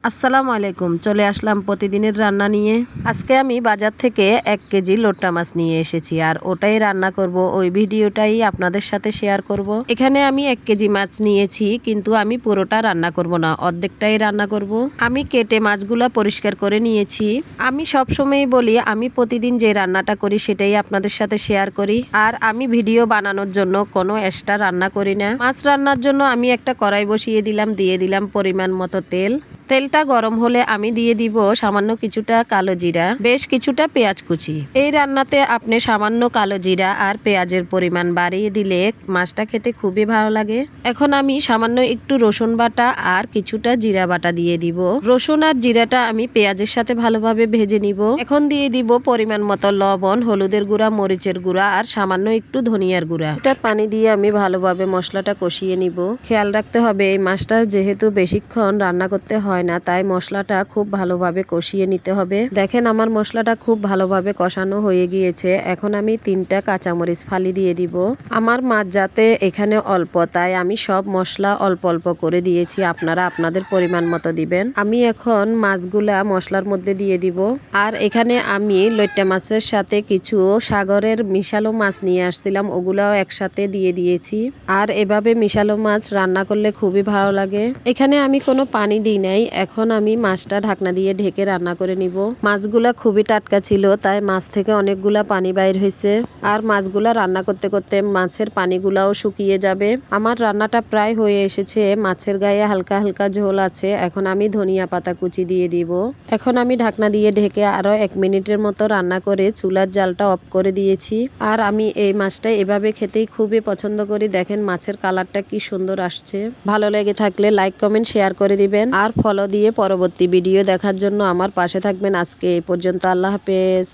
আসসালামু আলাইকুম। চলে আসলাম প্রতিদিনের রান্না নিয়ে। আজকে আমি বাজার থেকে 1 কেজি লোট্টা মাছ নিয়ে এসেছি আর ওটাই রান্না করব। ওই ভিডিওটাই আপনাদের সাথে শেয়ার করব। এখানে আমি 1 কেজি মাছ নিয়েছি, কিন্তু আমি পুরোটা রান্না করব না, অর্ধেকটাই রান্না করব। আমি কেটে মাছগুলা পরিষ্কার করে নিয়েছি। আমি সবসময়ই বলি আমি প্রতিদিন যে রান্নাটা করি সেটাই আপনাদের সাথে শেয়ার করি, আর আমি ভিডিও বানানোর জন্য কোনো এক্সট্রা রান্না করি না। মাছ রান্নার জন্য আমি একটা কড়াই বসিয়ে দিলাম, দিয়ে দিলাম পরিমাণ মতো তেল। তেলটা গরম হলে আমি দিয়ে দিব সামান্য কিছুটা কালো জিরা, বেশ কিছুটা পেঁয়াজ কুচি। এই রান্নাতে আপনি সামান্য কালো জিরা আর পেঁয়াজের পরিমাণ বাড়িয়ে দিলে মাছটা খেতে খুবই ভালো লাগে। এখন আমি সামান্য একটু রসুন বাটা আর কিছুটা জিরা বাটা দিয়ে দিব। রসুন আর জিরাটা আমি পেঁয়াজের সাথে ভালোভাবে ভেজে নিব। এখন দিয়ে দিব পরিমাণ মতো লবণ, হলুদের গুঁড়া, মরিচের গুঁড়া আর সামান্য একটু ধনিয়ার গুঁড়া। এটার পানি দিয়ে আমি ভালোভাবে মশলাটা কষিয়ে নিব। খেয়াল রাখতে হবে এই মাছটা যেহেতু বেশিক্ষণ রান্না করতে হয় না, তাই মশলাটা খুব ভালোভাবে কষিয়ে নিতে হবে। দেখেন আমার মশলাটা খুব ভালোভাবে কষানো হয়ে গিয়েছে। এখন আমি 3টা কাঁচামরিচ ফালি দিয়ে দিব। আমার মাছ যাতে এখানে অল্প, তাই আমি সব মশলা অল্প অল্প করে দিয়েছি, আপনারা আপনাদের পরিমাণ মতো দিবেন। আমি এখন মাছগুলা মশলার মধ্যে দিয়ে দিব। আর এখানে আমি লইট্টা মাছের সাথে কিছু সাগরের মিশালো মাছ নিয়ে আসছিলাম, ওগুলাও একসাথে দিয়ে দিয়েছি। আর এভাবে মিশালো মাছ রান্না করলে খুবই ভালো লাগে। এখানে আমি কোনো পানি দিই নাই। এখন আমি মাছটা ঢাকনা দিয়ে ঢেকে রান্না করে নিব। মাছগুলা খুবই টাটকা ছিল, তাই মাছ থেকে অনেকগুলা পানি বাইর হয়েছে। আর মাছগুলা রান্না করতে করতে মাছের পানিগুলাও শুকিয়ে যাবে। আমার রান্নাটা প্রায় হয়ে এসেছে। মাছের গায়ে হালকা হালকা ঝোল আছে। এখন আমি ধনিয়া পাতা কুচি দিয়ে দিব। এখন আমি ঢাকনা দিয়ে ঢেকে আরো 1 মিনিটের মতো রান্না করে চুলার জালটা অফ করে দিয়েছি। আর আমি এই মাছটা এভাবে খেতেই খুবই পছন্দ করি। দেখেন মাছের কালারটা কি সুন্দর আসছে। ভালো লেগে থাকলে লাইক, কমেন্ট, শেয়ার করে দিবেন আর ফলো দিয়ে পরবর্তী ভিডিও দেখার জন্য আমার পাশে থাকবেন। আজকে এই পর্যন্ত। আল্লাহ হাফেজ।